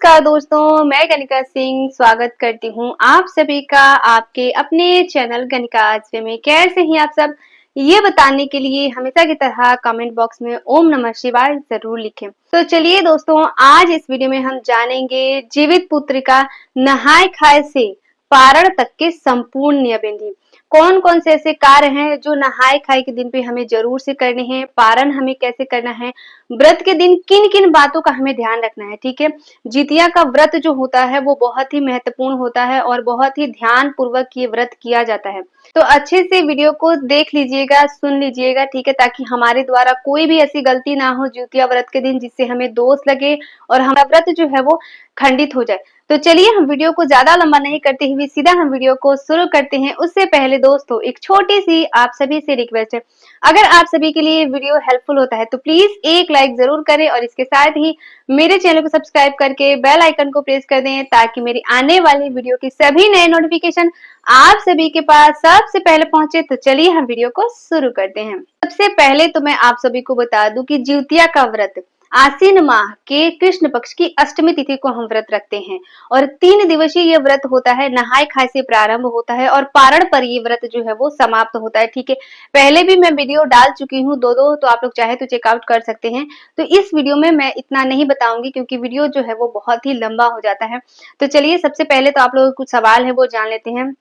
नमस्कार दोस्तों, मैं गनिका सिंह स्वागत करती हूँ आप सभी का आपके अपने चैनल गनिका आजवे में। कैसे हैं आप सब, ये बताने के लिए हमेशा की तरह कमेंट बॉक्स में ओम नमः शिवाय जरूर लिखें। तो चलिए दोस्तों, आज इस वीडियो में हम जानेंगे जीवित पुत्री का नहाय खाए से पारण तक के संपूर्ण नियम विधि। कौन कौन से ऐसे कार्य हैं जो नहाय खाए के दिन पे हमें जरूर से करने हैं, पारण हमें कैसे करना है, व्रत के दिन किन किन बातों का हमें ध्यान रखना है। ठीक है, जितिया का व्रत जो होता है वो बहुत ही महत्वपूर्ण होता है और बहुत ही ध्यान पूर्वक ये व्रत किया जाता है। तो अच्छे से वीडियो को देख लीजिएगा, सुन लीजिएगा, ठीक है, ताकि हमारे द्वारा कोई भी ऐसी गलती ना हो जितिया व्रत के दिन जिससे हमें दोष लगे और हमारा व्रत जो है वो खंडित हो जाए। तो चलिए हम वीडियो को ज्यादा लंबा नहीं करते हुए सीधा हम वीडियो को शुरू करते हैं। उससे पहले दोस्तों एक छोटी सी आप सभी से रिक्वेस्ट है, अगर आप सभी के लिए वीडियो हेल्पफुल होता है तो प्लीज एक लाइक जरूर करें और इसके साथ ही मेरे चैनल को सब्सक्राइब करके बेल आइकन को प्रेस कर दें ताकि मेरी आने वाली वीडियो की सभी नए नोटिफिकेशन आप सभी के पास सबसे पहले पहुंचे। तो चलिए हम वीडियो को शुरू करते हैं। सबसे पहले तो मैं आप सभी को बता दूं कि जितिया का व्रत आसीन माह के कृष्ण पक्ष की अष्टमी तिथि को हम व्रत रखते हैं और 3 दिवसीय ये व्रत होता है। नहाय खाए से प्रारंभ होता है और पारण पर ये व्रत जो है वो समाप्त होता है। ठीक है, पहले भी मैं वीडियो डाल चुकी हूँ दो, तो आप लोग चाहे तो चेकआउट कर सकते हैं। तो इस वीडियो में मैं इतना नहीं बताऊंगी क्योंकि वीडियो जो है वो बहुत ही लंबा हो जाता है। तो चलिए सबसे पहले तो आप लोगों को कुछ सवाल है वो जान लेते हैं।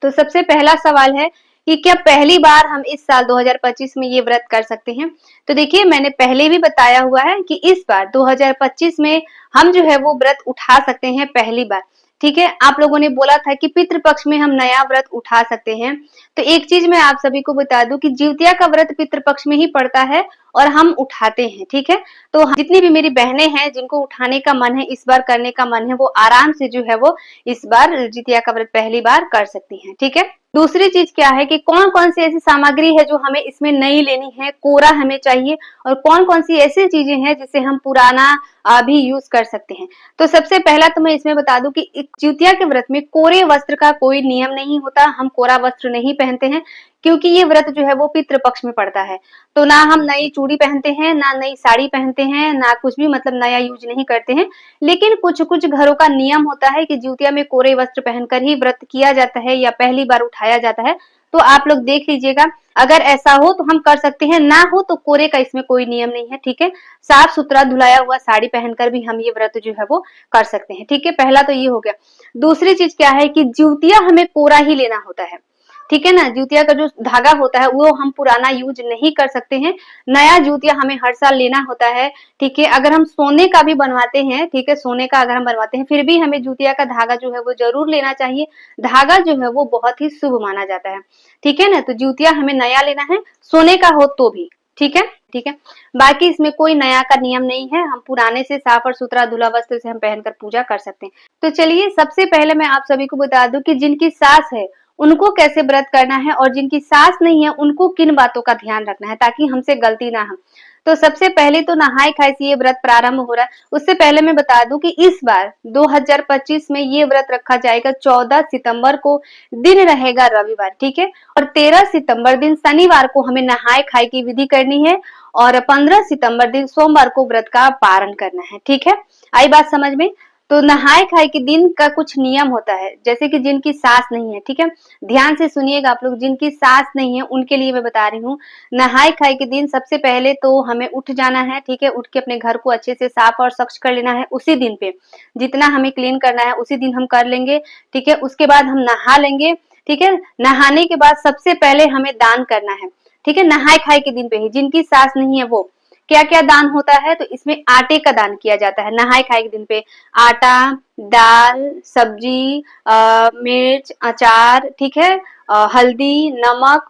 तो सबसे पहला सवाल है कि क्या पहली बार हम इस साल 2025 में ये व्रत कर सकते हैं। तो देखिए, मैंने पहले भी बताया हुआ है कि इस बार 2025 में हम जो है वो व्रत उठा सकते हैं पहली बार। ठीक है, आप लोगों ने बोला था कि पितृपक्ष में हम नया व्रत उठा सकते हैं। तो एक चीज मैं आप सभी को बता दूं कि जितिया का व्रत पितृपक्ष में ही पड़ता है और हम उठाते हैं। ठीक है, तो जितनी भी मेरी बहनें हैं जिनको उठाने का मन है, इस बार करने का मन है, वो आराम से जो है वो इस बार जितिया का व्रत पहली बार कर सकती हैं। ठीक है, दूसरी चीज क्या है कि कौन कौन सी ऐसी सामग्री है जो हमें इसमें नई लेनी है, कोरा हमें चाहिए, और कौन कौन सी ऐसी चीजें हैं जिसे हम पुराना भी यूज कर सकते हैं। तो सबसे पहला तो मैं इसमें बता दूं कि जितिया के व्रत में कोरे वस्त्र का कोई नियम नहीं होता। हम कोरा वस्त्र नहीं पहनते हैं क्योंकि ये व्रत जो है वो पितृपक्ष में पड़ता है। तो ना हम नई चूड़ी पहनते हैं, ना नई साड़ी पहनते हैं, ना कुछ भी मतलब नया यूज नहीं करते हैं। लेकिन कुछ कुछ घरों का नियम होता है कि जितिया में कोरे वस्त्र पहनकर ही व्रत किया जाता है या पहली बार उठाया जाता है। तो आप लोग देख लीजिएगा, अगर ऐसा हो तो हम कर सकते हैं, ना हो तो कोरे का इसमें कोई नियम नहीं है। ठीक है, साफ सुथरा धुलाया हुआ साड़ी पहनकर भी हम ये व्रत जो है वो कर सकते हैं। ठीक है, पहला तो ये हो गया। दूसरी चीज क्या है कि जितिया हमें कोरा ही लेना होता है। ठीक है ना, जितिया का जो धागा होता है वो हम पुराना यूज नहीं कर सकते हैं, नया जितिया हमें हर साल लेना होता है। ठीक है, अगर हम सोने का भी बनवाते हैं, ठीक है, सोने का अगर हम बनवाते हैं फिर भी हमें जितिया का धागा जो है वो जरूर लेना चाहिए। धागा जो है वो बहुत ही शुभ माना जाता है। ठीक है ना, तो जितिया हमें नया लेना है, सोने का हो तो भी। ठीक है, ठीक है, बाकी इसमें कोई नया का नियम नहीं है। हम पुराने से साफ और सुथरा धुला वस्त्र से हम पहनकर पूजा कर सकते हैं। तो चलिए सबसे पहले मैं आप सभी को बता दूं कि जिनकी सास है उनको कैसे व्रत करना है और जिनकी सास नहीं है उनको किन बातों का ध्यान रखना है ताकि हमसे गलती ना हो। तो सबसे पहले तो नहाय खाए से ये व्रत प्रारंभ हो रहा है। उससे पहले मैं बता दूं कि इस बार 2025 में ये व्रत रखा जाएगा 14 सितंबर को, दिन रहेगा रविवार। ठीक है, और 13 सितंबर दिन शनिवार को हमें नहाय खाए की विधि करनी है और 15 सितंबर दिन सोमवार को व्रत का पारण करना है। ठीक है, आई बात समझ में। तो नहाय खाए के दिन का कुछ नियम होता है, जैसे कि जिनकी सास नहीं है। ठीक है, ध्यान से सुनिएगा आप लोग, जिनकी सास नहीं है उनके लिए मैं बता रही हूँ। नहाय खाए के दिन सबसे पहले तो हमें उठ जाना है। ठीक है, उठ के अपने घर को अच्छे से साफ और स्वच्छ कर लेना है। उसी दिन पे जितना हमें क्लीन करना है उसी दिन हम कर लेंगे। ठीक है, उसके बाद हम नहा लेंगे। ठीक है, नहाने के बाद सबसे पहले हमें दान करना है। ठीक है, नहाय खाए के दिन पे ही जिनकी सास नहीं है वो क्या क्या दान होता है, तो इसमें आटे का दान किया जाता है। नहाय खाए के दिन पे आटा, दाल, सब्जी, मिर्च, अचार, ठीक है, हल्दी, नमक,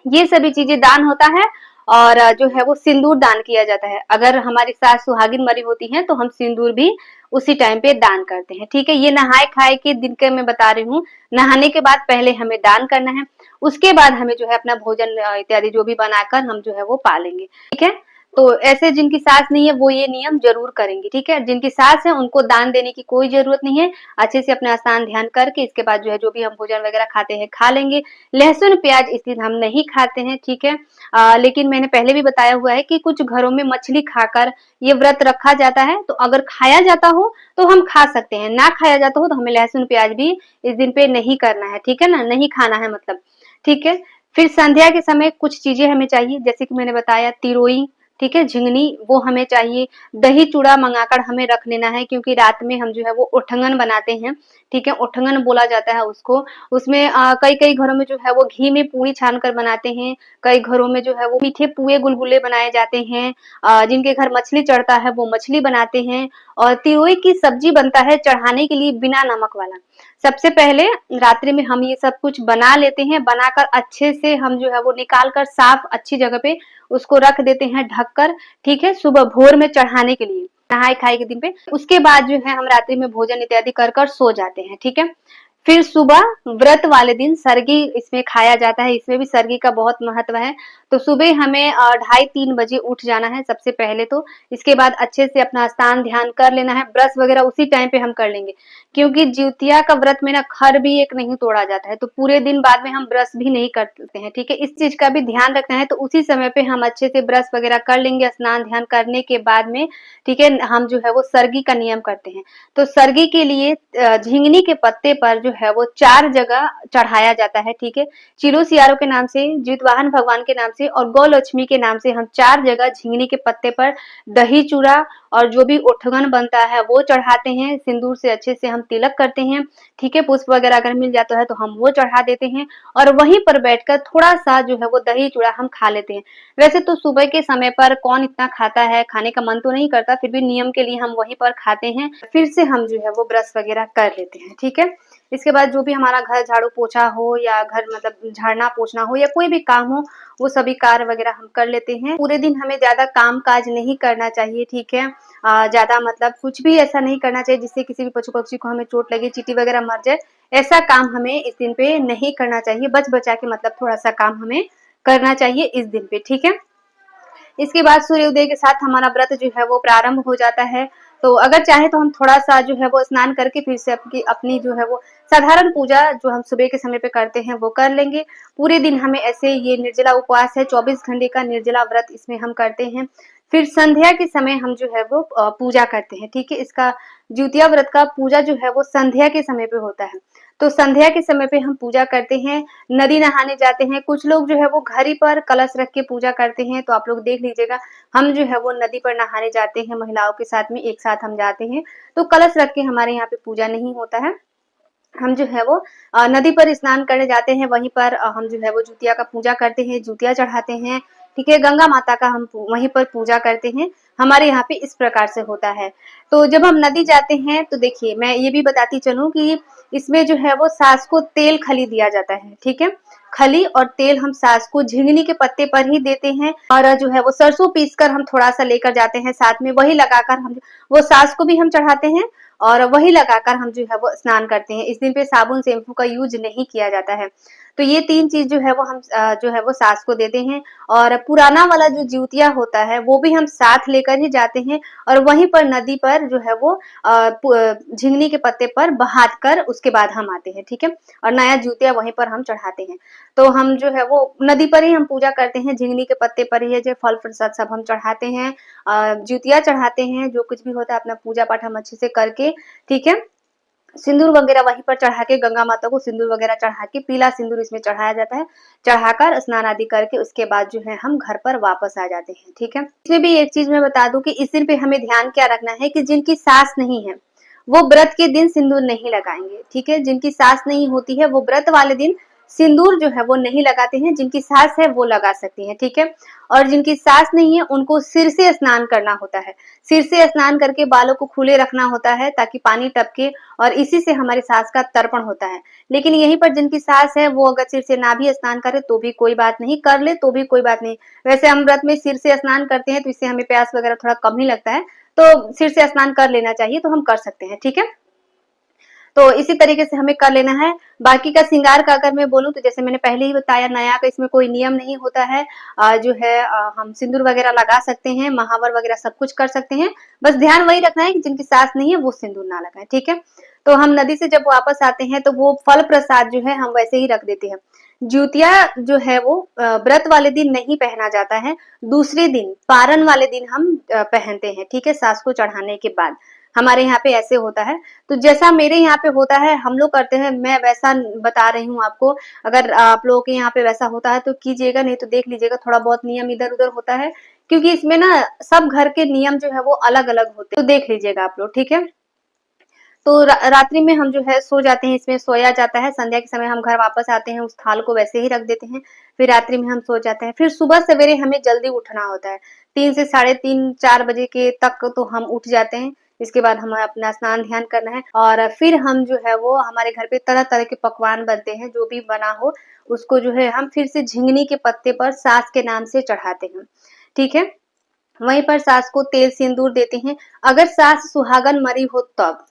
ये सभी चीजें दान होता है। और जो है वो सिंदूर दान किया जाता है। अगर हमारी सास सुहागिन मरी होती है तो हम सिंदूर भी उसी टाइम पे दान करते हैं। ठीक है, ये नहाय खाए के दिन के मैं बता रही हूँ। नहाने के बाद पहले हमें दान करना है, उसके बाद हमें जो है अपना भोजन इत्यादि जो भी बनाकर हम जो है वो पालेंगे। ठीक है, तो ऐसे जिनकी सास नहीं है वो ये नियम जरूर करेंगे, ठीक है। जिनकी सास है उनको दान देने की कोई जरूरत नहीं है, अच्छे से अपना स्नान ध्यान करके इसके बाद जो है जो भी हम भोजन वगैरह खाते हैं खा लेंगे। लहसुन प्याज इस दिन हम नहीं खाते हैं, ठीक है। लेकिन मैंने पहले भी बताया हुआ है कि कुछ घरों में मछली खाकर ये व्रत रखा जाता है, तो अगर खाया जाता हो तो हम खा सकते हैं, ना खाया जाता हो तो हमें लहसुन प्याज भी इस दिन पे नहीं करना है, ठीक है ना, नहीं खाना है मतलब, ठीक है। फिर संध्या के समय कुछ चीजें हमें चाहिए, जैसे कि मैंने बताया तिरोई, ठीक है, झिंगनी वो हमें चाहिए। दही चूड़ा मंगाकर हमें रख लेना है, क्योंकि रात में हम जो है वो उठंगन बनाते हैं, ठीक है, उठंगन बोला जाता है उसको। उसमें कई कई घरों में जो है वो घी में पूरी छान कर बनाते हैं, कई घरों में जो है वो मीठे पुए गुलगुले बनाए जाते हैं, जिनके घर मछली चढ़ता है वो मछली बनाते हैं। और तिरोई की सब्जी बनता है चढ़ाने के लिए बिना नमक वाला। सबसे पहले रात्रि में हम ये सब कुछ बना लेते हैं, बनाकर अच्छे से हम जो है वो निकाल कर साफ अच्छी जगह पे उसको रख देते हैं ढककर, ठीक है, सुबह भोर में चढ़ाने के लिए, नहाए खाए के दिन पे। उसके बाद जो है हम रात्रि में भोजन इत्यादि कर कर सो जाते हैं, ठीक है। फिर सुबह व्रत वाले दिन सरगी इसमें खाया जाता है, इसमें भी सरगी का बहुत महत्व है। तो सुबह हमें 2:30-3 बजे उठ जाना है सबसे पहले तो। इसके बाद अच्छे से अपना स्नान ध्यान कर लेना है, ब्रश वगैरह उसी टाइम पे हम कर लेंगे, क्योंकि जिउतिया का व्रत में ना खर भी एक नहीं तोड़ा जाता है, तो पूरे दिन बाद में हम ब्रश भी नहीं करते हैं, ठीक है। इस चीज का भी ध्यान रखना है, तो उसी समय पे हम अच्छे से ब्रश वगैरह कर लेंगे स्नान ध्यान करने के बाद में, ठीक है। हम जो है वो सरगी का नियम करते हैं। तो सरगी के लिए झिंगनी के पत्ते पर जो है वो 4 जगह चढ़ाया जाता है, ठीक है। चिलो सियारो के नाम से, जितवाहन भगवान के नाम से और गौ लक्ष्मी के नाम से हम 4 जगह झिंगनी के पत्ते पर दही चूड़ा और जो भी उठगन बनता है वो चढ़ाते हैं। सिंदूर से अच्छे से हम तिलक करते हैं, ठीक है। पुष्प वगैरह अगर मिल जाता है तो हम वो चढ़ा देते हैं और वहीं पर बैठकर थोड़ा सा जो है वो दही चूड़ा हम खा लेते हैं। वैसे तो सुबह के समय पर कौन इतना खाता है, खाने का मन तो नहीं करता, फिर भी नियम के लिए हम वहीं पर खाते हैं। फिर से हम जो है वो ब्रश वगैरह कर लेते हैं, ठीक है। इसके बाद जो भी हमारा घर झाड़ू पोछा हो या घर मतलब झाड़ना पोछना हो या कोई भी काम हो, वो सभी कार्य वगैरह हम कर लेते हैं। पूरे दिन हमें ज्यादा काम काज नहीं करना चाहिए, ठीक है। ज्यादा मतलब कुछ भी ऐसा नहीं करना चाहिए जिससे किसी भी पशु पक्षी को हमें चोट लगे, चींटी वगैरह मर जाए, ऐसा काम हमें इस दिन पे नहीं करना चाहिए। बच बचा के मतलब थोड़ा सा काम हमें करना चाहिए इस दिन पे, ठीक है। इसके बाद सूर्योदय के साथ हमारा व्रत जो है वो प्रारंभ हो जाता है। तो अगर चाहे तो हम थोड़ा-सा जो है वो स्नान करके फिर से अपनी जो है वो साधारण पूजा जो हम सुबह के समय पे करते हैं वो कर लेंगे। पूरे दिन हमें ऐसे ये निर्जला उपवास है, 24 घंटे का निर्जला व्रत इसमें हम करते हैं। फिर संध्या के समय हम जो है वो पूजा करते हैं, ठीक है। इसका जिउतिया व्रत का पूजा जो है वो संध्या के समय पे होता है। तो संध्या के समय पे हम पूजा करते हैं, नदी नहाने जाते हैं। कुछ लोग जो है वो घर ही पर कलश रख के पूजा करते हैं, तो आप लोग देख लीजिएगा। हम जो है वो नदी पर नहाने जाते हैं, महिलाओं के साथ में एक साथ हम जाते हैं। तो कलश रख के हमारे यहाँ पे पूजा नहीं होता है। हम जो है वो नदी पर स्नान करने जाते हैं, वहीं पर हम जो है वो जिउतिया का पूजा करते हैं, जिउतिया चढ़ाते हैं, ठीक है। गंगा माता का हम वहीं पर पूजा करते हैं। हमारे यहाँ पे इस प्रकार से होता है। तो जब हम नदी जाते हैं तो देखिए मैं ये भी बताती चलूँ कि इसमें जो है वो सास को तेल खली दिया जाता है, ठीक है। खली और तेल हम सास को झिंगनी के पत्ते पर ही देते हैं और जो है वो सरसों पीसकर हम थोड़ा-सा लेकर जाते हैं साथ में, वही लगाकर हम वो सास को भी हम चढ़ाते हैं और वही लगाकर हम जो है वो स्नान करते हैं। इस दिन पे साबुन, शैम्पू का यूज़ नहीं किया जाता है। तो ये 3 चीज़ जो है वो हम जो है वो सास को देते हैं और पुराना वाला जो जिउतिया होता है वो भी हम साथ लेकर ही जाते हैं और वहीं पर नदी पर जो है वो झिंगनी के पत्ते पर बहात कर उसके बाद हम आते हैं, ठीक है। और नया जिउतिया वहीं पर हम चढ़ाते हैं। तो हम जो है वो नदी पर ही हम पूजा करते हैं, झिंगनी के पत्ते पर ही है जो फल प्रसाद सब हम चढ़ाते हैं, जिउतिया चढ़ाते हैं, जो कुछ भी होता है अपना पूजा पाठ हम अच्छे से करके, ठीक है। सिंदूर वगैरह वहीं पर चढ़ा के गंगा माता को सिंदूर वगैरह चढ़ा के पीला सिंदूर इसमें चढ़ाया जाता है। चढ़ाकर स्नान आदि करके उसके बाद जो है हम घर पर वापस आ जाते हैं, ठीक है। इसमें भी एक चीज मैं बता दूं कि इस दिन पे हमें ध्यान क्या रखना है कि जिनकी सास नहीं है वो व्रत के दिन सिंदूर नहीं लगाएंगे, ठीक है। जिनकी सास नहीं होती है वो व्रत वाले दिन सिंदूर जो है वो नहीं लगाते हैं, जिनकी सास है वो लगा सकती है, ठीक है। और जिनकी सास नहीं है उनको सिर से स्नान करना होता है। सिर से स्नान करके बालों को खुले रखना होता है ताकि पानी टपके और इसी से हमारी सास का तर्पण होता है। लेकिन यहीं पर जिनकी सास है वो अगर सिर से ना भी स्नान करे तो भी कोई बात नहीं, कर ले तो भी कोई बात नहीं। वैसे हम व्रत में सिर से स्नान करते हैं तो इससे हमें प्यास वगैरह थोड़ा कम ही लगता है, तो सिर से स्नान कर लेना चाहिए, तो हम कर सकते हैं, ठीक है। तो इसी तरीके से हमें कर लेना है। बाकी का श्रृंगार का अगर मैं बोलूँ तो जैसे मैंने पहले ही बताया, नया का इसमें कोई नियम नहीं होता है। जो है हम सिंदूर वगैरह लगा सकते हैं, महावर वगैरह सब कुछ कर सकते हैं। बस ध्यान वही रखना है कि जिनकी सास नहीं है वो सिंदूर ना लगाए, ठीक है। तो हम नदी से जब वापस आते हैं तो वो फल प्रसाद जो है हम वैसे ही रख देते हैं। जूतिया जो है वो व्रत वाले दिन नहीं पहना जाता है, दूसरे दिन पारण वाले दिन हम पहनते हैं, ठीक है, सास को चढ़ाने के बाद। हमारे यहाँ पे ऐसे होता है। तो जैसा मेरे यहाँ पे होता है हम लोग करते हैं, मैं वैसा बता रही हूँ आपको। अगर आप लोगों के यहाँ पे वैसा होता है तो कीजिएगा, नहीं तो देख लीजिएगा, थोड़ा बहुत नियम इधर उधर होता है, क्योंकि इसमें ना सब घर के नियम जो है वो अलग अलग होते हैं, तो देख लीजिएगा आप लोग, ठीक है। तो रात्रि में हम जो है सो जाते हैं, इसमें सोया जाता है। संध्या के समय हम घर वापस आते हैं, उस थाल को वैसे ही रख देते हैं। फिर रात्रि में हम सो जाते हैं। फिर सुबह सवेरे हमें जल्दी उठना होता है, 3 से साढ़े 3-4 बजे के तक तो हम उठ जाते हैं। इसके बाद हमें अपना स्नान ध्यान करना है और फिर हम जो है वो हमारे घर पे तरह तरह के पकवान बनते हैं, जो भी बना हो उसको जो है हम फिर से झिंगनी के पत्ते पर सास के नाम से चढ़ाते हैं, ठीक है। वहीं पर सास को तेल सिंदूर देते हैं। अगर सास सुहागन मरी हो तब,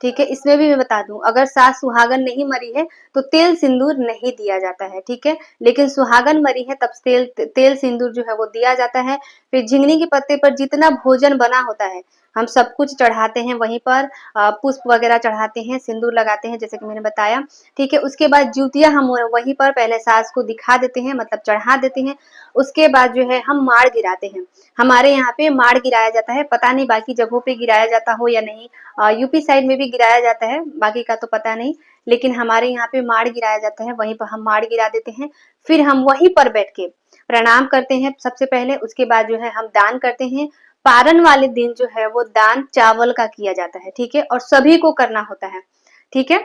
ठीक है, इसमें भी मैं बता दूं, अगर सास सुहागन नहीं मरी है तो तेल सिंदूर नहीं दिया जाता है, ठीक है। लेकिन सुहागन मरी है तब तेल सिंदूर जो है वो दिया जाता है। फिर झिंगनी के पत्ते पर जितना भोजन बना होता है हम सब कुछ चढ़ाते हैं वहीं पर, पुष्प वगैरह चढ़ाते हैं, सिंदूर लगाते हैं, जैसे कि मैंने बताया, ठीक है। उसके बाद जूतिया हम वहीं पर पहले सास को दिखा देते हैं, मतलब चढ़ा देते हैं। उसके बाद जो है हम माड़ गिराते हैं। हमारे यहाँ पे माड़ गिराया जाता है, पता नहीं बाकी जगहों पे गिराया जाता हो या नहीं। यूपी साइड में भी गिराया जाता है, बाकी का तो पता नहीं, लेकिन हमारे यहाँ पे माड़ गिराया जाता है, वहीं पर हम माड़ गिरा देते हैं। फिर हम वहीं पर बैठ के प्रणाम करते हैं सबसे पहले। उसके बाद जो है हम दान करते हैं। पारण वाले दिन जो है वो दान चावल का किया जाता है, ठीक है, और सभी को करना होता है, ठीक है।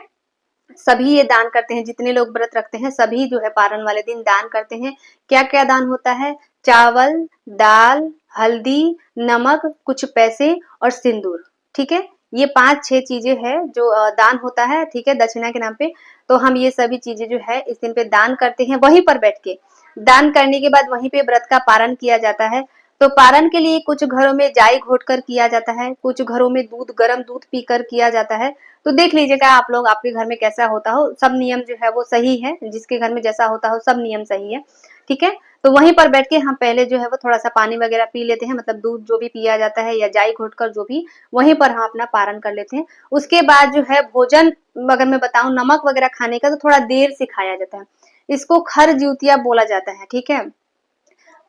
सभी ये दान करते हैं, जितने लोग व्रत रखते हैं सभी जो है पारण वाले दिन दान करते हैं। क्या क्या दान होता है? चावल, दाल, हल्दी, नमक, कुछ पैसे और सिंदूर, ठीक है। ये 5-6 चीजें हैं जो दान होता है, ठीक है, दक्षिणा के नाम पे। तो हम ये सभी चीजें जो है इस दिन पे दान करते हैं वहीं पर बैठ के। दान करने के बाद वहीं पे व्रत का पारण किया जाता है। तो पारण के लिए कुछ घरों में जाई घोट कर किया जाता है, कुछ घरों में गर्म दूध पीकर किया जाता है। तो देख लीजिएगा आप लोग, आपके घर में कैसा होता हो, सब नियम जो है वो सही है, जिसके घर में जैसा होता हो सब नियम सही है, ठीक है। तो वहीं पर बैठ के हम पहले जो है वो थोड़ा सा पानी वगैरह पी लेते हैं, मतलब दूध जो भी पिया जाता है या जाई घोट कर जो भी, वहीं पर हम अपना पारण कर लेते हैं। उसके बाद जो है भोजन, अगर मैं बताऊं नमक वगैरह खाने का, तो थोड़ा देर से खाया जाता है। इसको खर ज्यूतिया बोला जाता है, ठीक है।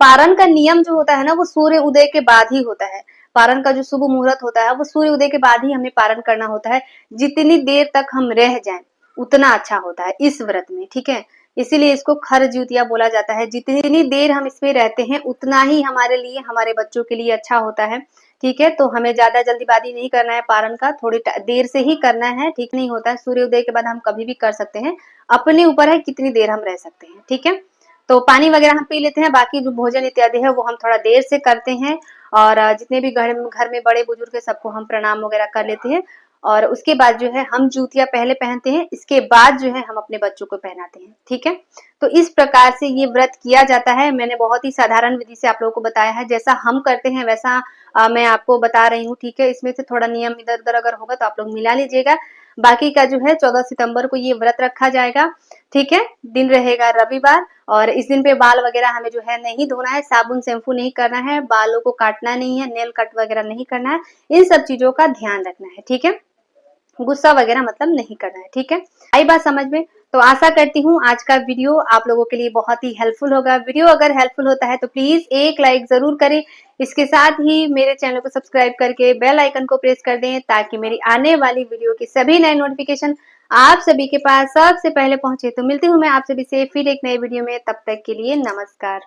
पारण का नियम जो होता है ना वो सूर्य उदय के बाद ही होता है। पारण का जो शुभ मुहूर्त होता है वो सूर्य उदय के बाद ही हमें पारण करना होता है। जितनी देर तक हम रह जाएं उतना अच्छा होता है इस व्रत में, ठीक है। इसीलिए इसको खर ज्यूतिया बोला जाता है। जितनी देर हम इसमें रहते हैं उतना ही हमारे लिए, हमारे बच्चों के लिए अच्छा होता है, ठीक है। तो हमें ज्यादा जल्दीबाजी नहीं करना है, पारण का थोड़ी देर से ही करना है, ठीक नहीं होता है। सूर्योदय के बाद हम कभी भी कर सकते हैं, अपने ऊपर है कितनी देर हम रह सकते हैं, ठीक है। तो पानी वगैरह हम पी लेते हैं, बाकी जो भोजन इत्यादि है वो हम थोड़ा देर से करते हैं। और जितने भी घर में बड़े बुजुर्ग है सबको हम प्रणाम वगैरह कर लेते हैं। और उसके बाद जो है हम जूतियां पहले पहनते हैं, इसके बाद जो है हम अपने बच्चों को पहनाते हैं, ठीक है। तो इस प्रकार से ये व्रत किया जाता है। मैंने बहुत ही साधारण विधि से आप लोगों को बताया है, जैसा हम करते हैं वैसा मैं आपको बता रही हूँ, ठीक है। इसमें से थोड़ा नियम इधर उधर अगर होगा तो आप लोग मिला लीजिएगा। बाकी का जो है 14 सितंबर को ये व्रत रखा जाएगा, ठीक है। दिन रहेगा रविवार, और इस दिन पे बाल वगैरह हमें जो है नहीं धोना है, साबुन शैम्पू नहीं करना है, बालों को काटना नहीं है, नेल कट वगैरह नहीं करना है, इन सब चीजों का ध्यान रखना है, ठीक है। गुस्सा वगैरह मतलब नहीं करना है, ठीक है। आई बात समझ में? तो आशा करती हूँ आज का वीडियो आप लोगों के लिए बहुत ही हेल्पफुल होगा। वीडियो अगर हेल्पफुल होता है तो प्लीज एक लाइक जरूर करें। इसके साथ ही मेरे चैनल को सब्सक्राइब करके बेल आइकन को प्रेस कर दें, ताकि मेरी आने वाली वीडियो की सभी नए नोटिफिकेशन आप सभी के पास सबसे पहले पहुंचे। तो मिलती हूँ मैं आप सभी से फिर एक नए वीडियो में, तब तक के लिए नमस्कार।